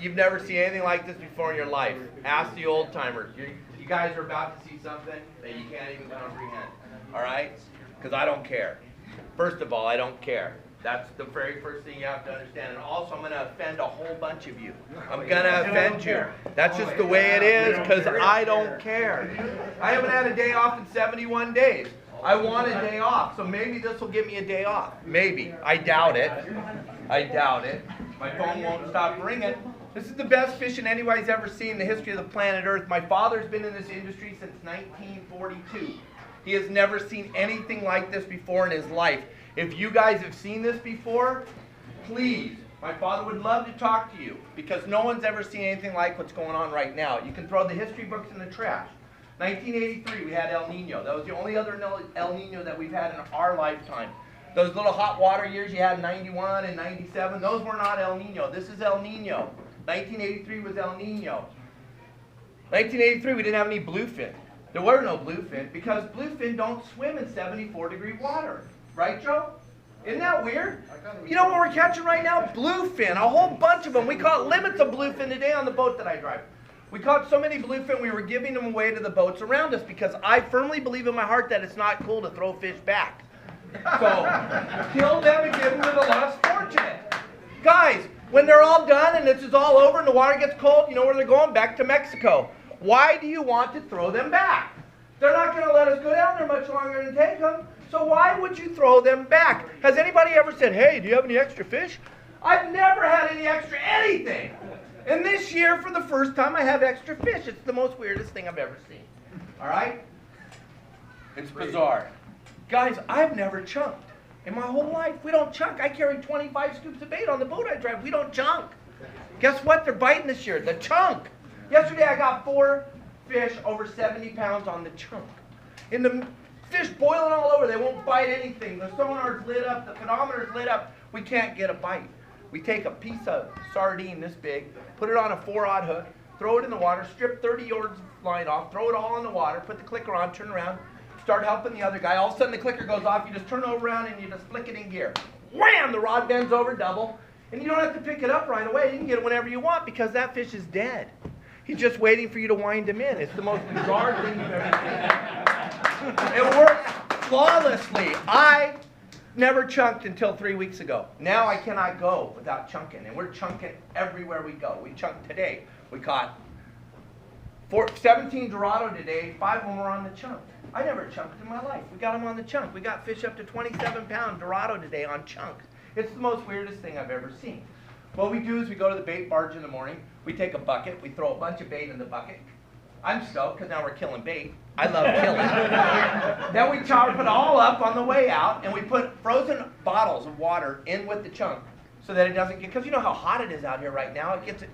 you've never seen anything like this before in your life. Ask the old timers. You guys are about to see something that you can't even comprehend. All right? Because I don't care. First of all, I don't care. That's the very first thing you have to understand. And also, I'm going to offend a whole bunch of you. I'm going to offend you. That's just the way it is because I don't care. I haven't had a day off in 71 days. I want a day off, so maybe this will give me a day off. Maybe. I doubt it. I doubt it. My phone won't stop ringing. This is the best fishing anybody's ever seen in the history of the planet Earth. My father's been in this industry since 1942. He has never seen anything like this before in his life. If you guys have seen this before, please, my father would love to talk to you because no one's ever seen anything like what's going on right now. You can throw the history books in the trash. 1983, we had El Nino. That was the only other El Nino that we've had in our lifetime. Those little hot water years you had in 91 and 97, those were not El Nino. This is El Nino. 1983 was El Nino. 1983, we didn't have any bluefin. There were no bluefin because bluefin don't swim in 74-degree water. Right, Joe? Isn't that weird? You know what we're catching right now? Bluefin, a whole bunch of them. We caught limits of bluefin today on the boat that I drive. We caught so many bluefin we were giving them away to the boats around us because I firmly believe in my heart that it's not cool to throw fish back. So, kill them and give them to the less fortunate. Guys, when they're all done and this is all over and the water gets cold, you know where they're going? Back to Mexico. Why do you want to throw them back? They're not going to let us go down there much longer and take them. So why would you throw them back? Has anybody ever said, hey, do you have any extra fish? I've never had any extra anything. And this year, for the first time, I have extra fish. It's the most weirdest thing I've ever seen. All right? It's bizarre. Guys, I've never chunked in my whole life. We don't chunk. I carry 25 scoops of bait on the boat I drive. We don't chunk. Guess what? They're biting this year. The chunk. Yesterday, I got 4 fish over 70 pounds on the chunk. In the fish boiling all over. They won't bite anything. The sonar's lit up. The pedometer's lit up. We can't get a bite. We take a piece of sardine this big, put it on a 4-aught hook, throw it in the water, strip 30 yards of line off, throw it all in the water, put the clicker on, turn around, start helping the other guy. All of a sudden the clicker goes off. You just turn over around and you just flick it in gear. Wham! The rod bends over double. And you don't have to pick it up right away. You can get it whenever you want because that fish is dead. He's just waiting for you to wind him in. It's the most bizarre thing you've ever seen. It works flawlessly. I never chunked until 3 weeks ago. Now I cannot go without chunking. And we're chunking everywhere we go. We chunked today. We caught 17 Dorado today. 5 of them were on the chunk. I never chunked in my life. We got them on the chunk. We got fish up to 27-pound Dorado today on chunks. It's the most weirdest thing I've ever seen. What we do is we go to the bait barge in the morning. We take a bucket. We throw a bunch of bait in the bucket. I'm stoked because now we're killing bait. I love killing. Then we chop it all up on the way out, and we put frozen bottles of water in with the chunk so that it doesn't get, because you know how hot it is out here right now. It gets,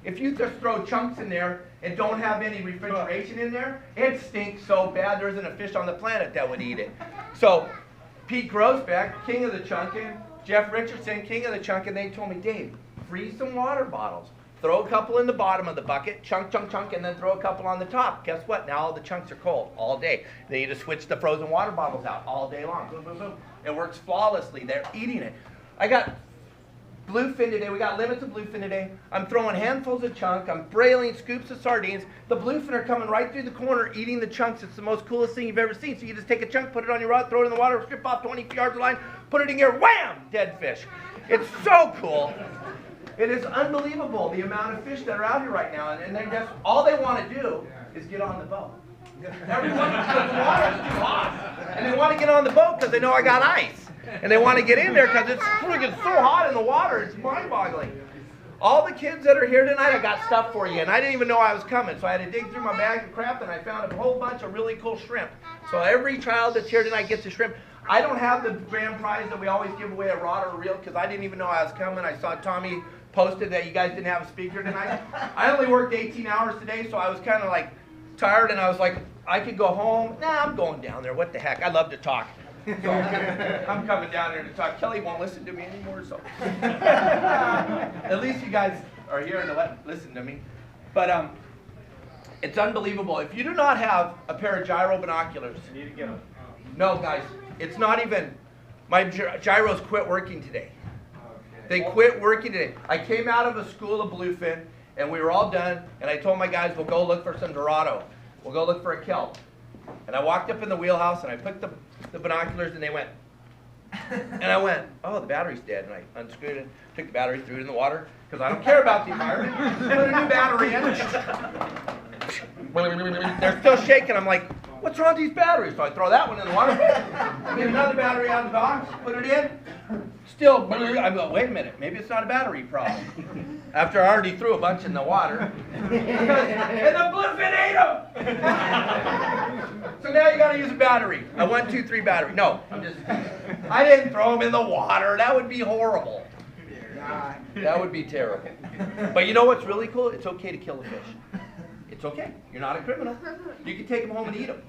if you just throw chunks in there and don't have any refrigeration in there, it stinks so bad there isn't a fish on the planet that would eat it. So Pete Grossbeck, king of the chunking, Jeff Richardson, king of the chunking, they told me, Dave, freeze some water bottles. Throw a couple in the bottom of the bucket, chunk, chunk, chunk, and then throw a couple on the top. Guess what? Now all the chunks are cold all day. Then you just switch the frozen water bottles out all day long. Boom, boom, boom. It works flawlessly. They're eating it. I got bluefin today. We got limits of bluefin today. I'm throwing handfuls of chunk. I'm brailing scoops of sardines. The bluefin are coming right through the corner eating the chunks. It's the most coolest thing you've ever seen. So you just take a chunk, put it on your rod, throw it in the water, strip off 20 yards of line, put it in here, wham! Dead fish. It's so cool. It is unbelievable the amount of fish that are out here right now, and they just, all they want to do is get on the boat. Everyone, because the water is too hot, and they want to get on the boat because they know I got ice, and they want to get in there because it's freaking so hot in the water, it's mind-boggling. All the kids that are here tonight, I got stuff for you, and I didn't even know I was coming, so I had to dig through my bag of crap, and I found a whole bunch of really cool shrimp. So every child that's here tonight gets a shrimp. I don't have the grand prize that we always give away, a rod or a reel, because I didn't even know I was coming. I saw Tommy posted that you guys didn't have a speaker tonight. I only worked 18 hours today, so I was kind of like tired, and I was like, I could go home. Nah, I'm going down there. What the heck? I love to talk. So I'm coming down there to talk. Kelly won't listen to me anymore, so. At least you guys are here to listen to me. But it's unbelievable. If you do not have a pair of gyro binoculars, you need to get them. No, guys, it's not even, my gyros quit working today. They quit working today. I came out of a school of bluefin, and we were all done, and I told my guys, we'll go look for some Dorado. We'll go look for a kelp. And I walked up in the wheelhouse, and I put the binoculars, and they went. And I went, oh, the battery's dead. And I unscrewed it, took the battery, threw it in the water, because I don't care about the environment. Put a new battery in. They're still shaking. I'm like, what's wrong with these batteries? So I throw that one in the water, get another battery out of the box, put it in. Still, I go, wait a minute, maybe it's not a battery problem. After I already threw a bunch in the water. And the bluefin ate them! So now you gotta use a battery. A 1, 2, 3 battery. No, I didn't throw them in the water. That would be horrible. That would be terrible. But you know what's really cool? It's okay to kill a fish. It's okay. You're not a criminal. You can take them home and eat them.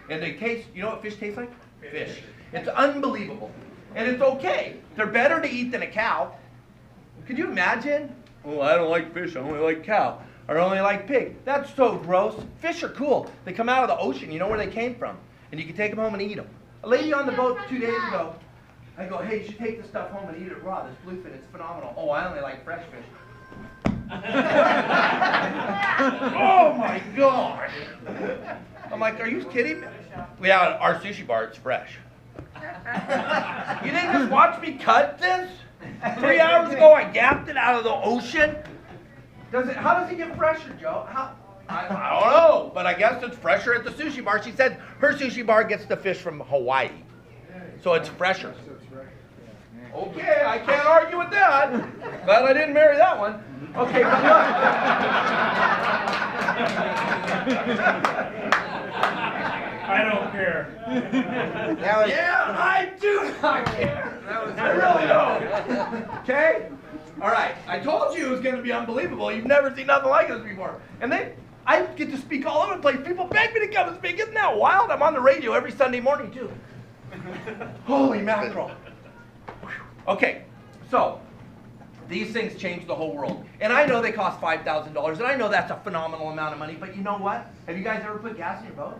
And they taste, you know what fish tastes like? Fish. It's unbelievable. And it's okay. They're better to eat than a cow. Could you imagine? Oh, I don't like fish. I only like cow. Or I only like pig. That's so gross. Fish are cool. They come out of the ocean. You know where they came from. And you can take them home and eat them. A lady on the boat 2 days ago, I go, hey, you should take this stuff home and eat it raw. This bluefin, it's phenomenal. Oh, I only like fresh fish. Oh my God. I'm like, are you kidding me? Yeah, our sushi bar, it's fresh. You didn't just watch me cut this? 3 hours ago I gapped it out of the ocean? How does it get fresher, Joe? I don't know, but I guess it's fresher at the sushi bar. She said her sushi bar gets the fish from Hawaii, so it's fresher. Okay, I can't argue with that. Glad I didn't marry that one. Okay, but I don't care. yeah, I do not care. I really don't. Okay? All right. I told you it was going to be unbelievable. You've never seen nothing like this before. And I get to speak all over the place. People beg me to come and speak. Isn't that wild? I'm on the radio every Sunday morning, too. Holy mackerel. Okay, so these things change the whole world. And I know they cost $5,000, and I know that's a phenomenal amount of money, but you know what? Have you guys ever put gas in your boat?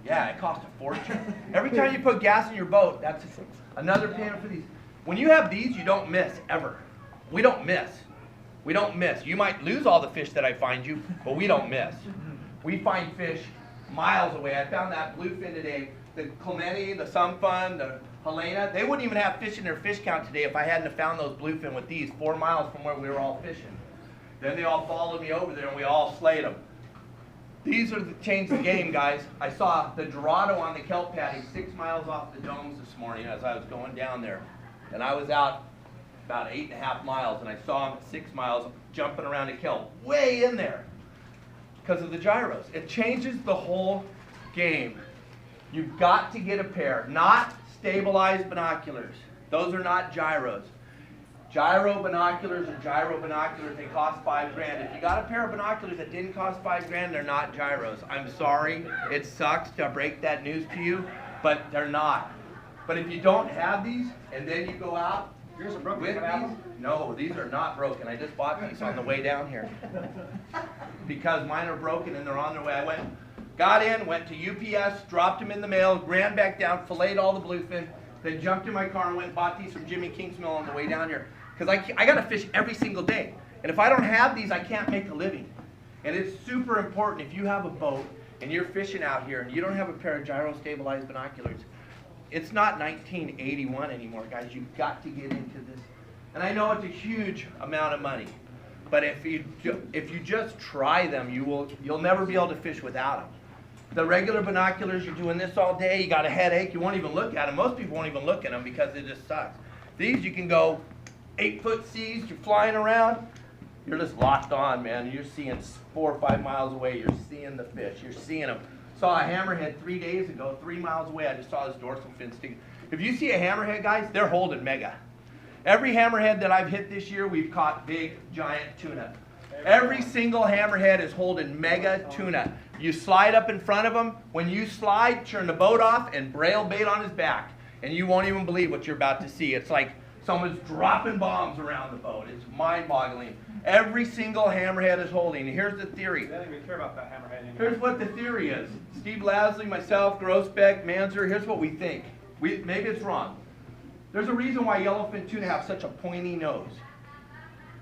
Yeah, it costs a fortune. Every time you put gas in your boat, that's another payment for these. When you have these, you don't miss, ever. We don't miss. We don't miss. You might lose all the fish that I find you, but we don't miss. We find fish miles away. I found that bluefin today. The Clemente, the Sunfun, the Helena, they wouldn't even have fish in their fish count today if I hadn't have found those bluefin with these 4 miles from where we were all fishing. Then they all followed me over there and we all slayed them. These are the changed the game, guys. I saw the Dorado on the kelp patty 6 miles off the domes this morning as I was going down there. And I was out about 8.5 miles and I saw them at 6 miles jumping around the kelp, way in there, because of the gyros. It changes the whole game. You've got to get a pair, not stabilized binoculars. Those are not gyros. Gyro binoculars are gyro binoculars. They cost $5 grand. If you got a pair of binoculars that didn't cost $5 grand, they're not gyros. I'm sorry. It sucks to break that news to you, but they're not. But if you don't have these, and then you go out with these, no, these are not broken. I just bought these on the way down here because mine are broken and they're on their way. I got in, went to UPS, dropped them in the mail, ran back down, filleted all the bluefin, then jumped in my car and went and bought these from Jimmy King's Mill on the way down here. Because I got to fish every single day. And if I don't have these, I can't make a living. And it's super important if you have a boat and you're fishing out here and you don't have a pair of gyro-stabilized binoculars. It's not 1981 anymore, guys. You've got to get into this. And I know it's a huge amount of money. But if you just try them, you'll never be able to fish without them. The regular binoculars, you're doing this all day, you got a headache, you won't even look at them. Most people won't even look at them because it just sucks. These, you can go 8-foot seas, you're flying around, you're just locked on, man. You're seeing 4 or 5 miles away, you're seeing the fish, you're seeing them. Saw a hammerhead 3 days ago, 3 miles away, I just saw this dorsal fin sticking. If you see a hammerhead, guys, they're holding mega. Every hammerhead that I've hit this year, we've caught big, giant tuna. Every single hammerhead is holding mega tuna. You slide up in front of them. When you slide, turn the boat off and braille bait on his back. And you won't even believe what you're about to see. It's like someone's dropping bombs around the boat. It's mind-boggling. Every single hammerhead is holding. Here's the theory. I don't even care about that hammerhead anymore. Here's what the theory is. Steve Lasley, myself, Grossbeck, Manzer, here's what we think. Maybe it's wrong. There's a reason why yellowfin tuna have such a pointy nose.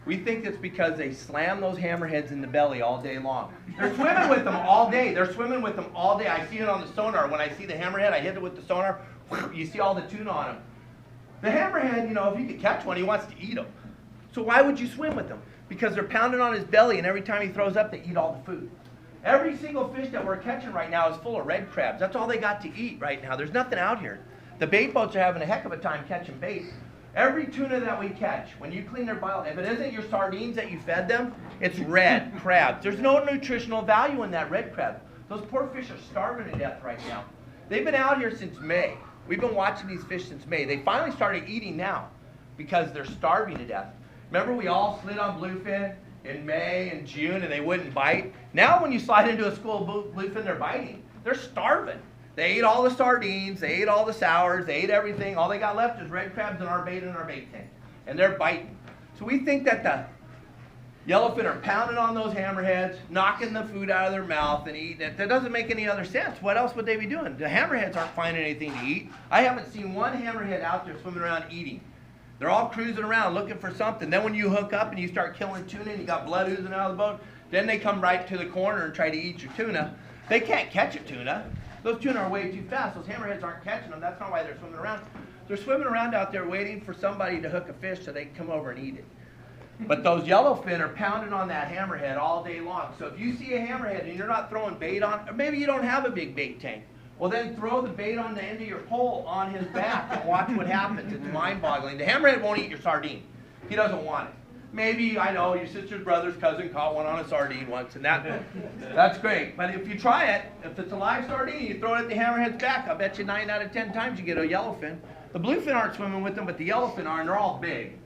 We think it's because they slam those hammerheads in the belly all day long. They're swimming with them all day. They're swimming with them all day. I see it on the sonar. When I see the hammerhead, I hit it with the sonar. You see all the tuna on them. The hammerhead, you know, if you could catch one, he wants to eat them. So why would you swim with them? Because they're pounding on his belly, and every time he throws up, they eat all the food. Every single fish that we're catching right now is full of red crabs. That's all they got to eat right now. There's nothing out here. The bait boats are having a heck of a time catching bait. Every tuna that we catch, when you clean their bile, if it isn't your sardines that you fed them, it's red crabs. There's no nutritional value in that red crab. Those poor fish are starving to death right now. They've been out here since May. We've been watching these fish since May. They finally started eating now because they're starving to death. Remember we all slid on bluefin in May and June and they wouldn't bite? Now when you slide into a school of bluefin, they're biting. They're starving. They ate all the sardines, they ate all the sours, they ate everything. All they got left is red crabs and our bait in our bait tank. And they're biting. So we think that the yellowfin are pounding on those hammerheads, knocking the food out of their mouth and eating it. That doesn't make any other sense. What else would they be doing? The hammerheads aren't finding anything to eat. I haven't seen one hammerhead out there swimming around eating. They're all cruising around looking for something. Then when you hook up and you start killing tuna and you got blood oozing out of the boat, then they come right to the corner and try to eat your tuna. They can't catch a tuna. Those tuna are way too fast. Those hammerheads aren't catching them. That's not why they're swimming around. They're swimming around out there waiting for somebody to hook a fish so they can come over and eat it. But those yellowfin are pounding on that hammerhead all day long. So if you see a hammerhead and you're not throwing bait on, or maybe you don't have a big bait tank, well then throw the bait on the end of your pole on his back and watch what happens. It's mind-boggling. The hammerhead won't eat your sardine. He doesn't want it. Maybe, I know, your sister's brother's cousin caught one on a sardine once, and that's great. But if you try it, if it's a live sardine, you throw it at the hammerhead's back, I'll bet you 9 out of 10 times you get a yellowfin. The bluefin aren't swimming with them, but the yellowfin are, and they're all big.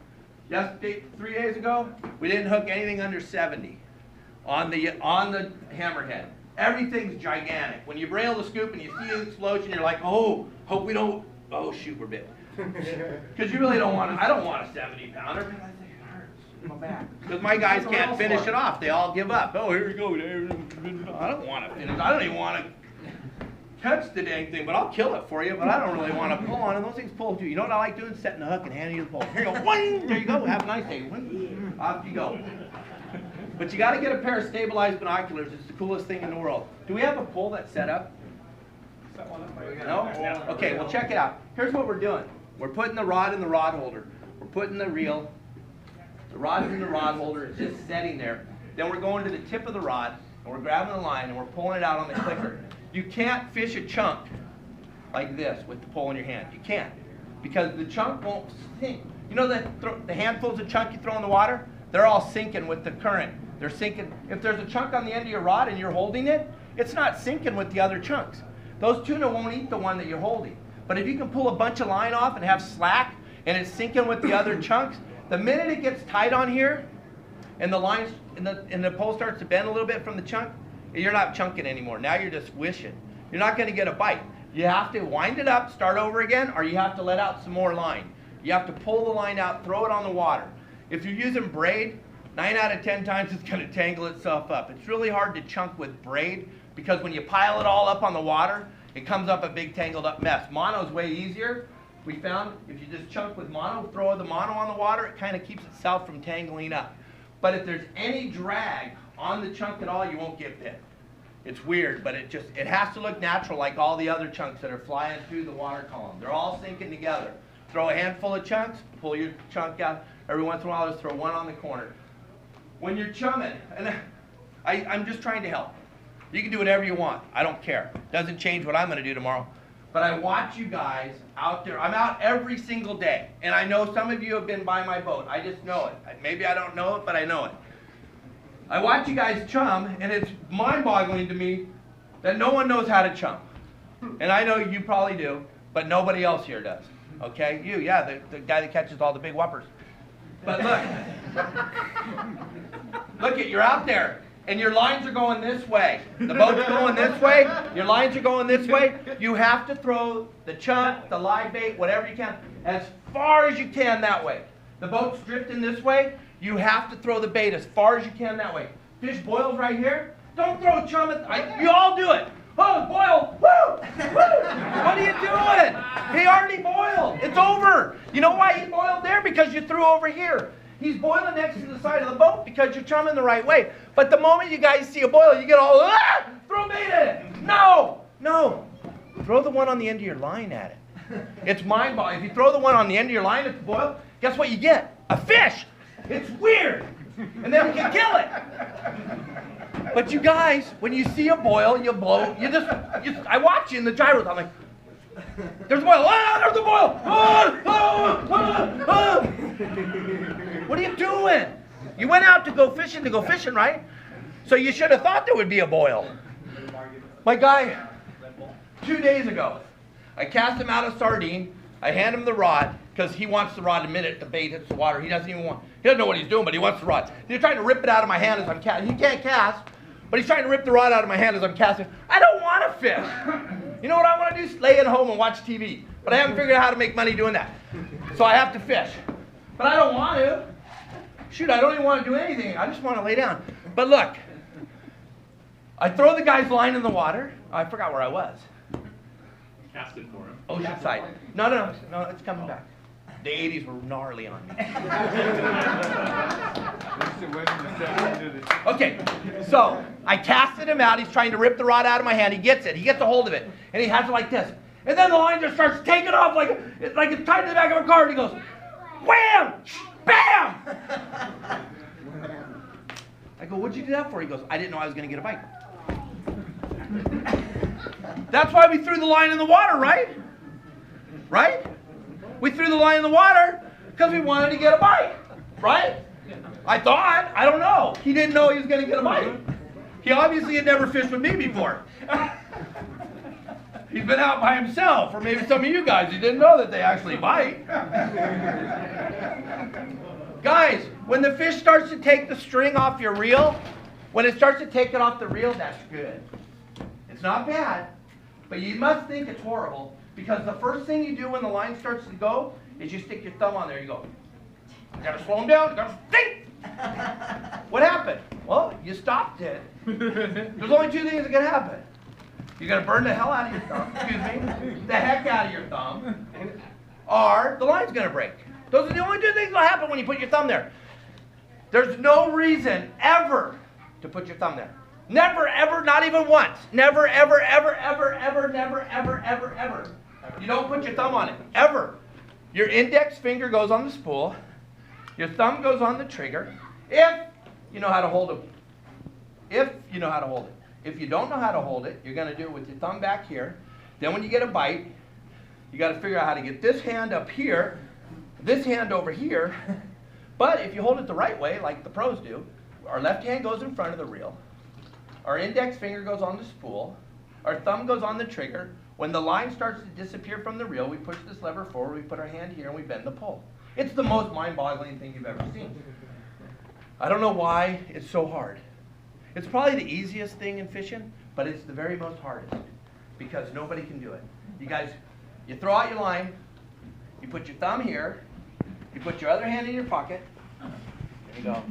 Yesterday, 3 days ago, we didn't hook anything under 70 on the hammerhead. Everything's gigantic. When you braille the scoop and you see an explosion, you're like, oh, hope we don't, oh shoot, we're bit. Because you really don't want, I don't want a 70-pounder. My back. Because my guys can't finish it off. They all give up. Oh, here we go. I don't want to finish. I don't even want to touch the dang thing, but I'll kill it for you. But I don't really want to pull on it. Those things pull too. You know what I like doing? Setting the hook and handing you the pole. Here you go. Wing! There you go. Have a nice day. Wing! Off you go. But you got to get a pair of stabilized binoculars. It's the coolest thing in the world. Do we have a pole that's set up? No? Okay, well check it out. Here's what we're doing. We're putting the rod in the rod holder. We're putting the reel. The rod's in the rod holder, it's just setting there. Then we're going to the tip of the rod, and we're grabbing the line, and we're pulling it out on the clicker. You can't fish a chunk like this with the pole in your hand. You can't, because the chunk won't sink. You know the handfuls of chunk you throw in the water? They're all sinking with the current. They're sinking. If there's a chunk on the end of your rod and you're holding it, it's not sinking with the other chunks. Those tuna won't eat the one that you're holding. But if you can pull a bunch of line off and have slack, and it's sinking with the other chunks, the minute it gets tight on here, and the lines and the pole starts to bend a little bit from the chunk, you're not chunking anymore. Now you're just wishing. You're not going to get a bite. You have to wind it up, start over again, or you have to let out some more line. You have to pull the line out, throw it on the water. If you're using braid, 9 out of 10 times it's going to tangle itself up. It's really hard to chunk with braid because when you pile it all up on the water, it comes up a big tangled up mess. Mono's way easier. We found if you just chunk with mono, throw the mono on the water, it kind of keeps itself from tangling up. But if there's any drag on the chunk at all, you won't get bit. It's weird, but it has to look natural like all the other chunks that are flying through the water column. They're all sinking together. Throw a handful of chunks, pull your chunk out. Every once in a while, just throw one on the corner. When you're chumming, and I'm just trying to help. You can do whatever you want. I don't care. Doesn't change what I'm going to do tomorrow. But I watch you guys out there. I'm out every single day. And I know some of you have been by my boat. I just know it. Maybe I don't know it, but I know it. I watch you guys chum, and it's mind-boggling to me that no one knows how to chum. And I know you probably do, but nobody else here does. Okay? You, yeah, the guy that catches all the big whoppers. But look, you're out there. And your lines are going this way. The boat's going this way. Your lines are going this way. You have to throw the chunk, the live bait, whatever you can, as far as you can that way. The boat's drifting this way. You have to throw the bait as far as you can that way. Fish boils right here. Don't throw chum at, you all do it. Oh, boil! Woo! Woo! What are you doing? He already boiled. It's over. You know why he boiled there? Because you threw over here. He's boiling next to the side of the boat because you're chumming the right way. But the moment you guys see a boil, you get all, throw bait at it. No, no. Throw the one on the end of your line at it. It's mind-boggling. If you throw the one on the end of your line at the boil, guess what you get? A fish. It's weird. And then we can kill it. But you guys, when you see a boil, you blow, I watch you in the gyros. I'm like, there's a boil. Ah, there's a boil. Ah, ah, ah, ah. What are you doing? You went out to go fishing, right? So you should have thought there would be a boil. My guy, 2 days ago, I cast him out of sardine. I hand him the rod because he wants the rod the minute the bait hits the water. He doesn't know what he's doing, but he wants the rod. He's trying to rip it out of my hand as I'm casting. He can't cast, but he's trying to rip the rod out of my hand as I'm casting. I don't want to fish. You know what I want to do? Lay at home and watch TV. But I haven't figured out how to make money doing that. So I have to fish. But I don't want to. Shoot, I don't even want to do anything. I just want to lay down. But look, I throw the guy's line in the water. I forgot where I was. Casted for him. Oceanside. No, it's coming back. The 80s were gnarly on me. Okay, so I casted him out. He's trying to rip the rod out of my hand. He gets it. He gets a hold of it. And he has it like this. And then the line just starts taking off like it's tied to the back of a car. And he goes, wham! Bam! I go, what'd you do that for? He goes, I didn't know I was going to get a bite. That's why we threw the line in the water, right? Right? We threw the line in the water because we wanted to get a bite, right? I thought. I don't know. He didn't know he was going to get a bite. He obviously had never fished with me before. He's been out by himself, or maybe some of you guys, you didn't know that they actually bite. Guys, when the fish starts to take the string off your reel, when it starts to take it off the reel, that's good. It's not bad, but you must think it's horrible, because the first thing you do when the line starts to go is you stick your thumb on there. You go, you gotta slow him down, you gotta think. What happened? Well, you stopped it. There's only two things that can happen. You're going to burn the hell out of your thumb, the heck out of your thumb, or the line's going to break. Those are the only two things that will happen when you put your thumb there. There's no reason ever to put your thumb there. Never, ever, not even once. Never, ever, ever, ever, ever, never, ever, ever, ever. You don't put your thumb on it, ever. Your index finger goes on the spool. Your thumb goes on the trigger. If you know how to hold it. If you know how to hold it. If you don't know how to hold it, you're going to do it with your thumb back here. Then when you get a bite, you got to figure out how to get this hand up here, this hand over here. But if you hold it the right way, like the pros do, our left hand goes in front of the reel. Our index finger goes on the spool. Our thumb goes on the trigger. When the line starts to disappear from the reel, we push this lever forward, we put our hand here, and we bend the pole. It's the most mind-boggling thing you've ever seen. I don't know why it's so hard. It's probably the easiest thing in fishing, but it's the very most hardest because nobody can do it. You guys, you throw out your line, you put your thumb here, you put your other hand in your pocket, and you go,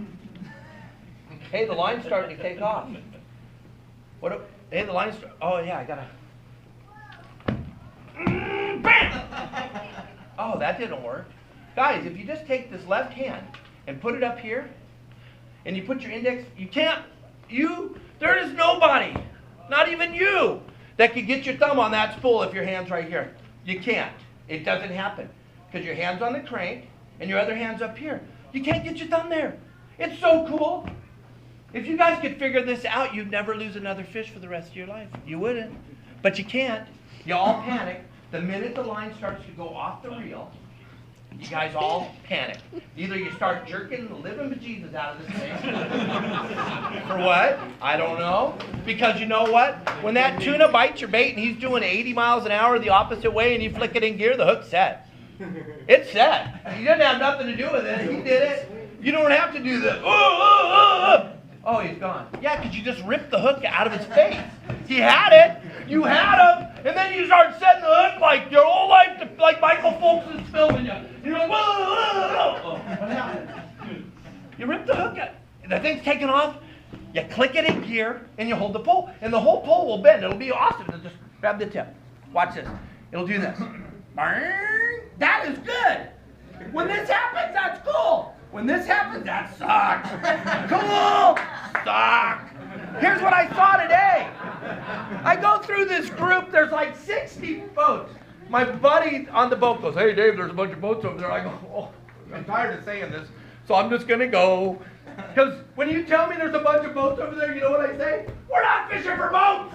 hey, the line's starting to take off. Hey, the line's, oh yeah, I gotta, bam! Oh, that didn't work. Guys, if you just take this left hand and put it up here, and you put your index, there is nobody, not even you, that could get your thumb on that spool if your hand's right here. You can't. It doesn't happen. Because your hand's on the crank, and your other hand's up here. You can't get your thumb there. It's so cool. If you guys could figure this out, you'd never lose another fish for the rest of your life. You wouldn't. But you can't. You all panic. The minute the line starts to go off the reel, you guys all panic. Either you start jerking the living bejesus out of this thing. For what? I don't know. Because you know what? When that tuna bites your bait and he's doing 80 miles an hour the opposite way and you flick it in gear, the hook's set. It's set. He didn't have nothing to do with it. He did it. You don't have to do the, oh, he's gone. Yeah, because you just ripped the hook out of his face. He had it. You had him. And then you start setting the hook like your whole life, like Michael Folks is filming you. You're like, whoa. What happened? You ripped the hook out. The thing's taking off. You click it in gear, and you hold the pole, and the whole pole will bend. It'll be awesome. It'll just grab the tip. Watch this. It'll do this. That is good. When this happens, that's cool. When this happens, that sucks. Cool. Suck. Here's what I saw today. I go through this group. There's like 60 boats. My buddy on the boat goes, hey, Dave, there's a bunch of boats over there. I go, oh, I'm tired of saying this, so I'm just going to go. Because when you tell me there's a bunch of boats over there, you know what I say? We're not fishing for boats.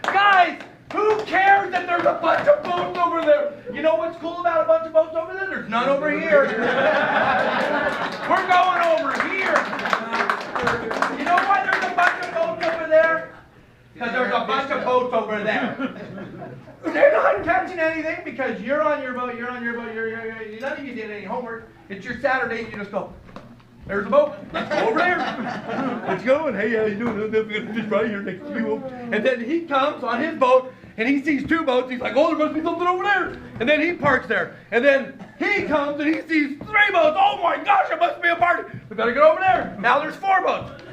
Guys, who cares if there's a bunch of boats over there? You know what's cool about a bunch of boats over there? There's none over here. We're going over here. You know why there's a bunch of boats over there? Because there's a bunch of boats over there. They're not catching anything because you're on your boat, none of you did any homework. It's your Saturday, you just go, there's a boat, let's go over there. Let's go, and hey, how you doing? I'm going to fish right here next to you. And then he comes on his boat, and he sees two boats. He's like, oh, there must be something over there. And then he parks there. And then he comes, and he sees 3 boats. Oh my gosh, it must be a party. We better get over there. Now there's 4 boats.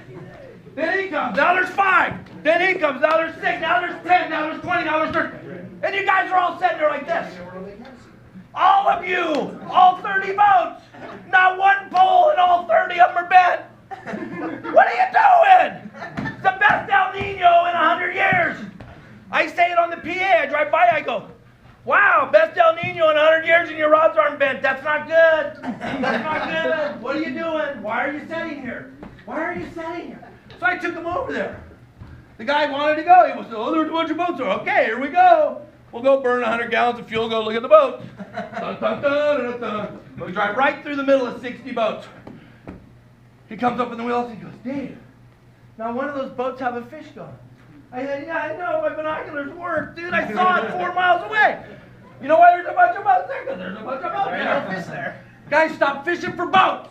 Then he comes, now there's 5. Then he comes, now there's 6, now there's 10, now there's 20, now there's 30. And you guys are all sitting there like this. All of you, all 30 boats. Not one pole and all 30 of them are bent. What are you doing? It's the best El Nino in 100 years. I say it on the PA. I drive by, I go, wow, best El Nino in 100 years and your rods aren't bent. That's not good. That's not good. What are you doing? Why are you sitting here? Why are you sitting here? So I took him over there. The guy wanted to go. He was, oh, there's a bunch of boats there. Okay, here we go. We'll go burn 100 gallons of fuel, go look at the boat. Dun, dun, dun, dun, dun. We drive right through the middle of 60 boats. He comes up in the wheels and he goes, Dave, now one of those boats have a fish going. I said, yeah, I know, my binoculars work. Dude, I saw it 4 miles away. You know why there's a bunch of boats there? Because there's a bunch of boats there. There are fish there. Guys, stop fishing for boats.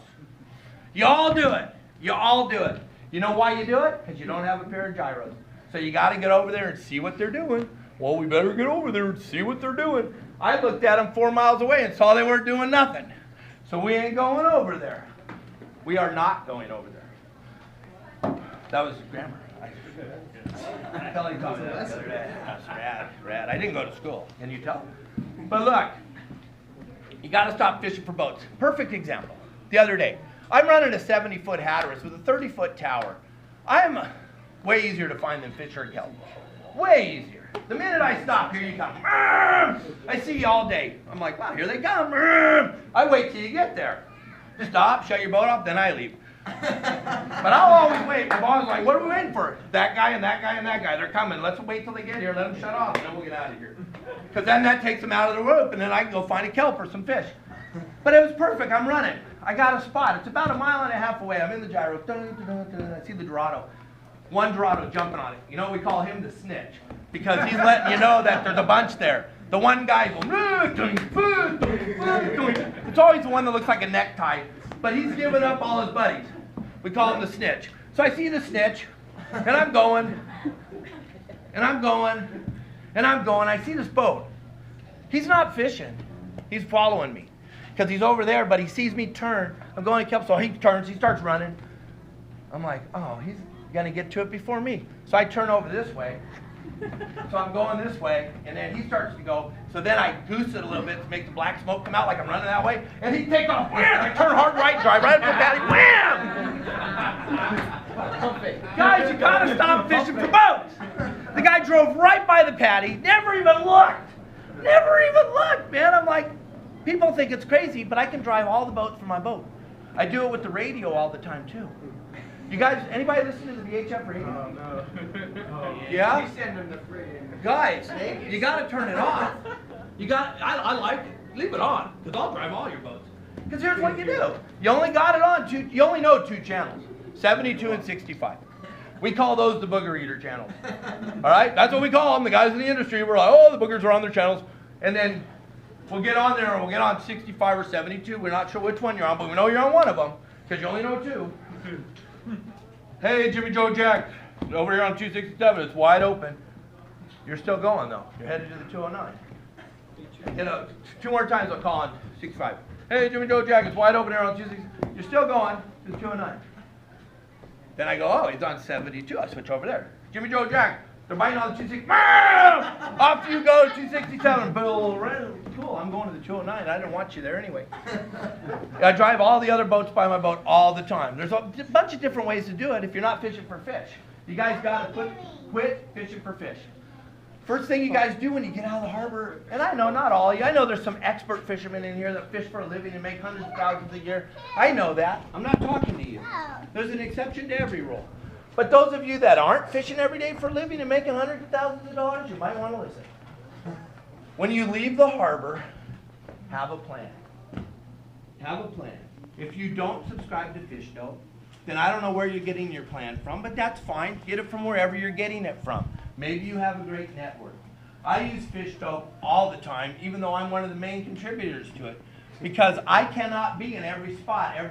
You all do it. You all do it. You know why you do it? Because you don't have a pair of gyros. So you got to get over there and see what they're doing. Well, we better get over there and see what they're doing. I looked at them 4 miles away and saw they weren't doing nothing. So we ain't going over there. We are not going over there. That was grammar. Kelly taught me that the other day. That's rad. I didn't go to school. Can you tell? But look, you got to stop fishing for boats. Perfect example. The other day, I'm running a 70-foot Hatteras with a 30-foot tower. I'm way easier to find than fish or kelp. Way easier. The minute I stop, here you come. I see you all day. I'm like, wow, here they come. I wait till you get there. Stop, shut your boat off, then I leave. But I'll always wait. My boss is like, what are we waiting for? That guy and that guy and that guy. They're coming. Let's wait till they get here. Let them shut off, and then we'll get out of here. Because then that takes them out of the rope, and then I can go find a kelp or some fish. But it was perfect. I'm running. I got a spot. It's about 1.5 miles away. I'm in the gyro. I see the Dorado. One Dorado jumping on it. You know, we call him the snitch. Because he's letting you know that there's a bunch there. The one guy goes, it's always the one that looks like a necktie. But he's giving up all his buddies. We call him the snitch. So I see the snitch, and I'm going, and I'm going, and I'm going. I see this boat. He's not fishing. He's following me. Because he's over there, but he sees me turn. I'm going to kelp, so he turns, he starts running. I'm like, oh, he's going to get to it before me. So I turn over this way. So I'm going this way, and then he starts to go. So then I goose it a little bit to make the black smoke come out like I'm running that way. And he takes off. Wham! I turn hard right, drive right up the patty. Wham! Guys, you got to stop fishing for boats. The guy drove right by the patty, never even looked. Never even looked, man. I'm like, people think it's crazy, but I can drive all the boats from my boat. I do it with the radio all the time, too. You guys, anybody listen to the VHF radio? Oh, no. Yeah? We send them the free. Guys, you got to turn it off. I like it. Leave it on, because I'll drive all your boats. Because here's what you do. You only got it on you only know 2 channels, 72 and 65. We call those the booger eater channels. All right? That's what we call them. The guys in the industry, we're like, oh, the boogers are on their channels. And then we'll get on there and we'll get on 65 or 72. We're not sure which one you're on, but we know you're on one of them, because you only know 2. Hey, Jimmy Joe Jack, over here on 267, it's wide open. You're still going, though. You're headed to the 209. You know, 2 more times I'll call on 65. Hey, Jimmy Joe Jack, it's wide open here on 267. You're still going to the 209. Then I go, oh, he's on 72. I switch over there. Jimmy Joe Jack, they're biting on the 260. Off you go, 267. Bill, cool, I'm going to the 209. I didn't want you there anyway. I drive all the other boats by my boat all the time. There's a bunch of different ways to do it if you're not fishing for fish. You guys got to quit fishing for fish. First thing you guys do when you get out of the harbor, and I know not all of you, I know there's some expert fishermen in here that fish for a living and make hundreds of thousands a year. I know that. I'm not talking to you. There's an exception to every rule. But those of you that aren't fishing every day for a living and making hundreds of thousands of dollars, you might want to listen. When you leave the harbor, have a plan. Have a plan. If you don't subscribe to Fish Dope, then I don't know where you're getting your plan from, but that's fine. Get it from wherever you're getting it from. Maybe you have a great network. I use Fish Dope all the time, even though I'm one of the main contributors to it, because I cannot be in every spot every